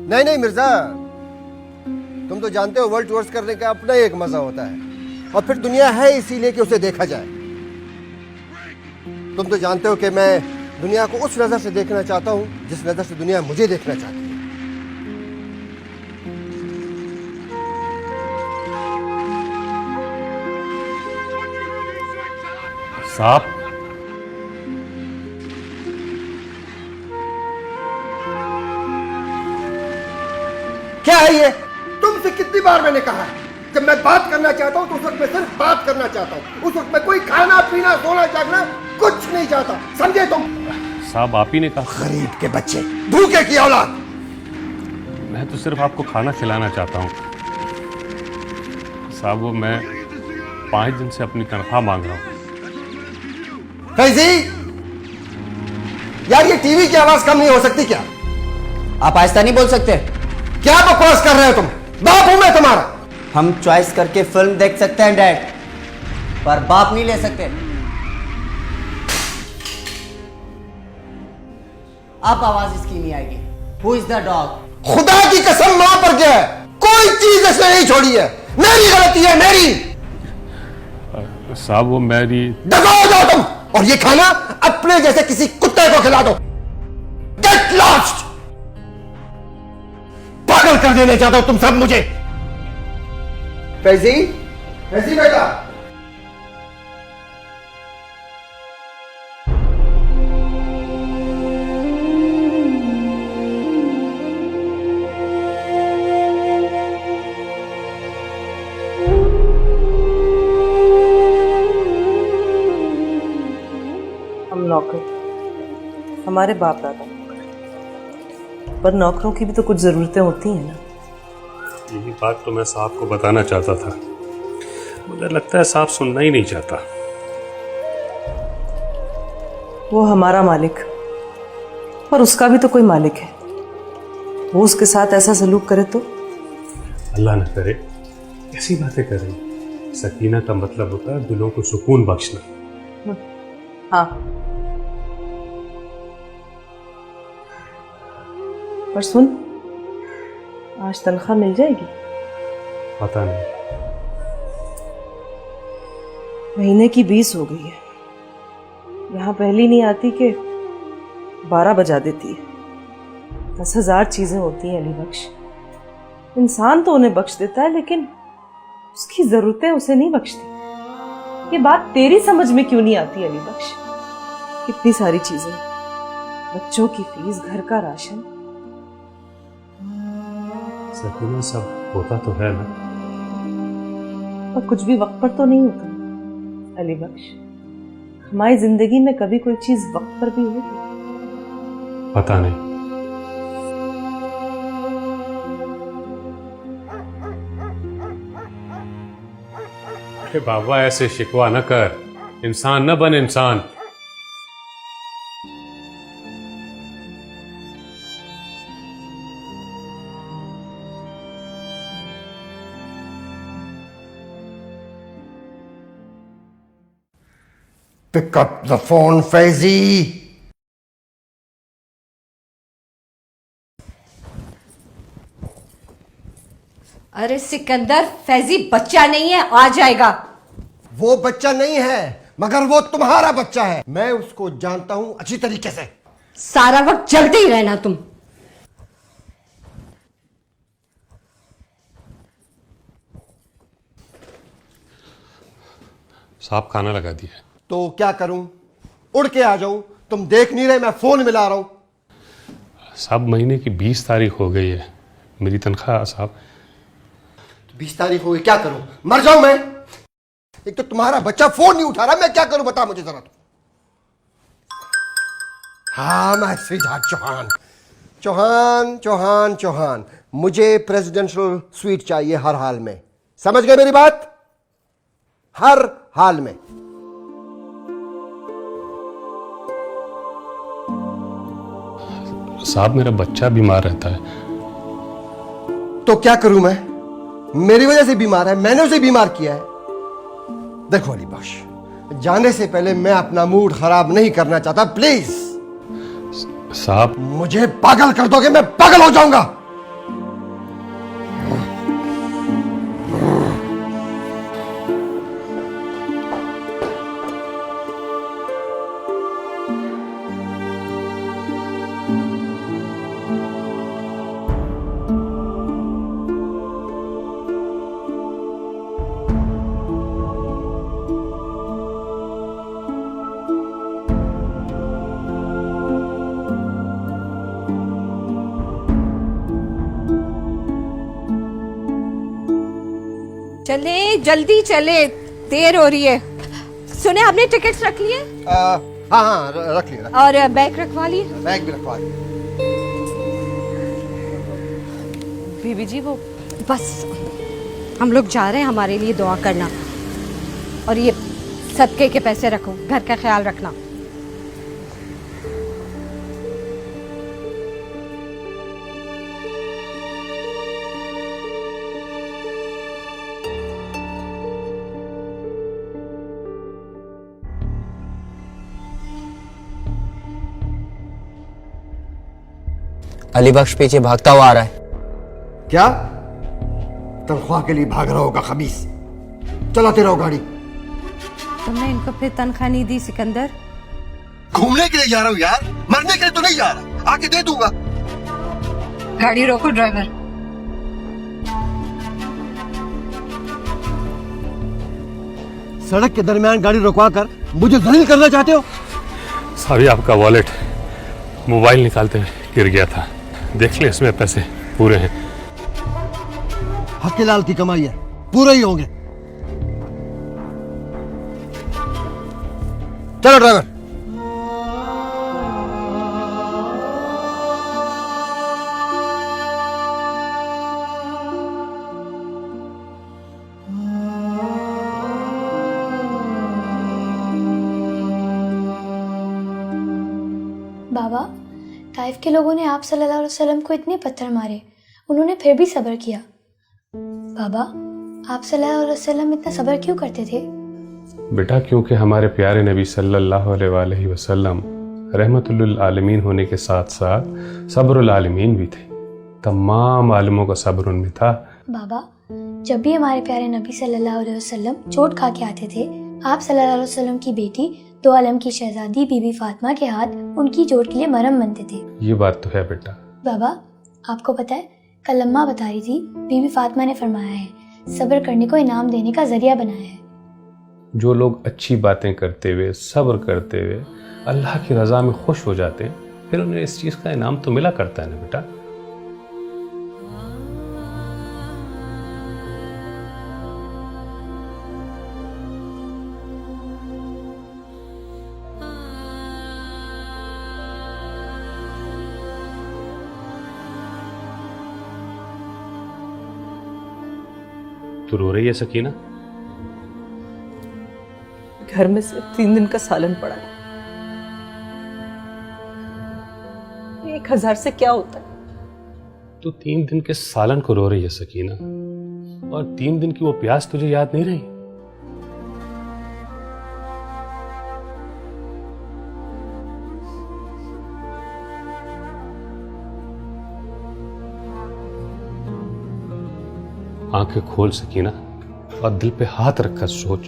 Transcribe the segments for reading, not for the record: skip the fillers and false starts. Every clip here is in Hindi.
नहीं नहीं मिर्जा, तुम तो जानते हो वर्ल्ड टूर्स करने का अपना ही एक मजा होता है, और फिर दुनिया है इसीलिए कि उसे देखा जाए। तुम तो जानते हो कि मैं दुनिया को उस नजर से देखना चाहता हूं जिस नजर से दुनिया मुझे देखना चाहती है। साहब, क्या है ये? तुमसे कितनी बार मैंने कहा है, जब मैं बात करना चाहता हूं तो उस वक्त मैं सिर्फ बात करना चाहता हूं। उस वक्त मैं कोई खाना पीना सोना जागना कुछ नहीं चाहता, समझे तुम? साहब आप ही ने कहा। गरीब के बच्चे, भूखे की औलाद। मैं तो सिर्फ आपको खाना खिलाना चाहता हूँ साहब। वो मैं 5 दिन से अपनी तनख्वाह मांग रहा हूँ। फैजी, यार ये टीवी की आवाज कम नहीं हो सकती क्या? आप आहिस्ता नहीं बोल सकते? क्या बकवास कर रहे हो तुम? बाप हूं मैं तुम्हारा। हम चॉइस करके फिल्म देख सकते हैं डैड, पर बाप नहीं ले सकते। अब आवाज इसकी नहीं आएगी। Who is the dog? खुदा की कसम, मां पर क्या है, कोई चीज इसने नहीं छोड़ी है। मेरी गलती है, मेरी। साहब वो मेरी। दगा हो जाओ तुम, और ये खाना अपने जैसे किसी कुत्ते को खिला दो। Get lost. पागल कर देने चाहते हो तुम सब मुझे। फैजी, फैजी बेटा। हम नौकर, हमारे बाप दादा नौकर, पर नौकरों की भी तो कुछ जरूरतें होती हैं ना। यही बात तो मैं साहब को बताना चाहता था, मुझे लगता है साहब सुनना ही नहीं चाहता। वो हमारा मालिक, और उसका भी तो कोई मालिक है। वो उसके साथ ऐसा सलूक करे तो? अल्लाह न करे, ऐसी बातें कर रही। सकीना का मतलब होता है दिलों को सुकून बख्शना। हाँ, पर सुन, आज तनख्वाह मिल जाएगी? पता नहीं। महीने की 20 हो गई है। यहाँ पहली नहीं आती कि 12 बजा देती है। 10,000 चीजें होती हैं अली बख्श। इंसान तो उन्हें बख्श देता है, लेकिन उसकी जरूरतें उसे नहीं बख्शती। ये बात तेरी समझ में क्यों नहीं आती अली बख्श? कितनी सारी चीजें, बच्चों की फीस, घर का राशन। सकीना सब होता तो है ना, पर कुछ भी वक्त पर तो नहीं होता अली बख्श। हमारी जिंदगी में कभी कोई चीज वक्त पर भी होगी? पता नहीं। अरे बाबा ऐसे शिकवा न कर, इंसान न बन इंसान। Pick up the phone, Faizi. अरे सिकंदर, फैजी बच्चा नहीं है, आ जाएगा। वो बच्चा नहीं है, मगर वो तुम्हारा बच्चा है। मैं उसको जानता हूं अच्छी तरीके से। सारा वक्त जलते ही रहना तुम। साहब खाना लगा दिया। तो क्या करूं? उड़ के आ जाऊं? तुम देख नहीं रहे मैं फोन मिला रहा हूं। साहब महीने की 20 तारीख हो गई है, मेरी तनख्वाह साहब। 20 तारीख हो गई, क्या करूं? मर जाऊं मैं? एक तो तुम्हारा बच्चा फोन नहीं उठा रहा, मैं क्या करूं बता मुझे जरा तू। हाँ, मैं सिद्धार्थ चौहान। चौहान चौहान चौहान, मुझे प्रेसिडेंशियल स्वीट चाहिए हर हाल में। समझ गए मेरी बात? हर हाल में। साहब मेरा बच्चा बीमार रहता है। तो क्या करूं मैं? मेरी वजह से बीमार है, मैंने उसे बीमार किया है। देखो अली बख्श, जाने से पहले मैं अपना मूड खराब नहीं करना चाहता, प्लीज। साहब मुझे पागल कर दोगे, मैं पागल हो जाऊंगा। चले जल्दी चले, देर हो रही है। सुने आपने टिकट्स रख लिए हाँ हाँ रख लिया, और बैग रखवा लिए? बैग भी रखवा लिया। बीबी जी वो बस हम लोग जा रहे हैं, हमारे लिए दुआ करना। और ये सदके के पैसे रखो, घर का ख्याल रखना। अली बख्श पीछे भागता हुआ आ रहा है। क्या तनख्वाह के लिए भाग रहा होगा खबीस? चलाते रहो गाड़ी। तुमने इनको फिर तनख्वाह नहीं दी सिकंदर? घूमने के लिए जा रहा हूँ यार, मरने के लिए तो नहीं जा रहा, आके दे दूंगा। गाड़ी रोको ड्राइवर। सड़क के दरमियान गाड़ी रुकवा कर मुझे जलील करना चाहते हो? साहब आपका वॉलेट मोबाइल निकालते हुए गिर गया था, देख ले इसमें पैसे पूरे हैं। हक लाल की कमाई है, पूरे ही होंगे। चलो ड्राइवर। बाबा, ताइफ के लोगों ने आप सल्लल्लाहु अलैहि वसल्लम को इतने पत्थर मारे, उन्होंने फिर भी सब्र किया। बाबा, आप सल्लल्लाहु अलैहि वसल्लम इतना सब्र क्यों करते थे? बेटा क्योंकि हमारे प्यारे नबी सल्लल्लाहु अलैहि वसल्लम रहमतुल्लिल आलमीन होने के साथ साथ सब्रुल आलमीन भी थे। तमाम आलमों का सब्र उनमें था। बाबा, जब भी हमारे प्यारे नबी सल्लल्लाहु अलैहि वसल्लम चोट खा के आते थे, आप सल्लल्लाहु अलैहि वसल्लम की बेटी दो आलम की शहजादी बीबी फातिमा के हाथ उनकी चोट के लिए मरहम बनते थे। ये बात तो है बेटा। बाबा, आपको पता है कल अम्मा बता रही थी, बीबी फातिमा ने फरमाया है सब्र करने को इनाम देने का जरिया बनाया है। जो लोग अच्छी बातें करते हुए सब्र करते हुए अल्लाह की रज़ा में खुश हो जाते हैं, फिर उन्हें इस चीज़ का इनाम तो मिला करता है ना बेटा। तू रो रही है सकीना? घर में से 3 दिन का सालन पड़ा है। 1000 से क्या होता है? तू 3 दिन के सालन को रो रही है सकीना, और 3 दिन की वो प्यास तुझे याद नहीं रही? आंखें खोल सकीना और दिल पे हाथ रखकर सोच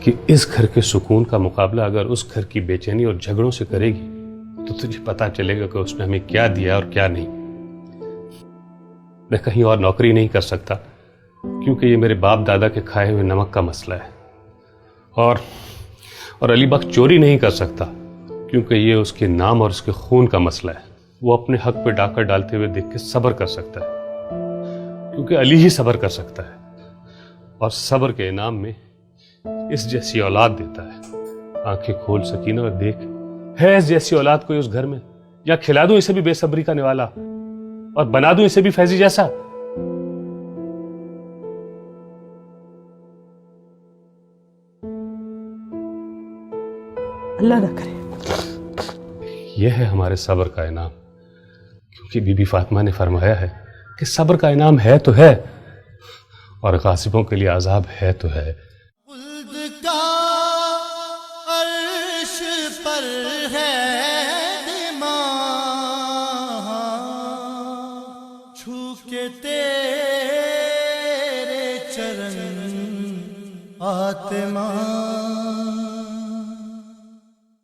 कि इस घर के सुकून का मुकाबला अगर उस घर की बेचैनी और झगड़ों से करेगी तो तुझे पता चलेगा कि उसने हमें क्या दिया और क्या नहीं। मैं कहीं और नौकरी नहीं कर सकता क्योंकि ये मेरे बाप दादा के खाए हुए नमक का मसला है, और अली बख्श चोरी नहीं कर सकता क्योंकि ये उसके नाम और उसके खून का मसला है। वो अपने हक पे डाका डालते हुए देख के सब्र कर सकता है क्योंकि अली ही सब्र कर सकता है, और सब्र के इनाम में इस जैसी औलाद देता है। आंखें खोल सकीना और देख, है इस जैसी औलाद कोई उस घर में? या खिला दूं इसे भी बेसब्री का निवाला और बना दूं इसे भी फैजी जैसा? अल्लाह ना करे। यह है हमारे सब्र का इनाम, क्योंकि बीबी फातिमा ने फरमाया है कि सब्र का इनाम है तो है और गासिबों के लिए अजाब है तो है। अर्श पर है दिमाग, छू के तेरे चरण आत्मा,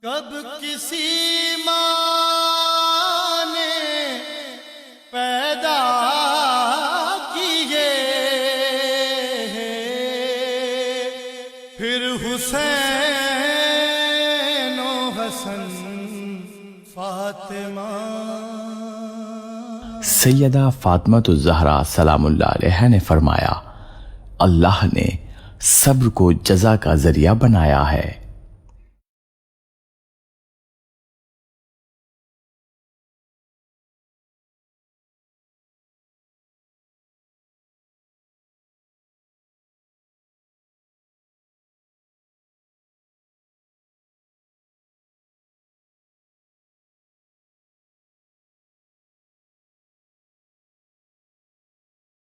कब किसी माँ ने पैदा किए, फिर हुसैन हसन फातिमा। सैयदा फातिमा तो ज़हरा सलामुल्लाह अलैहा ने फरमाया, अल्लाह ने सब्र को जज़ा का जरिया बनाया है।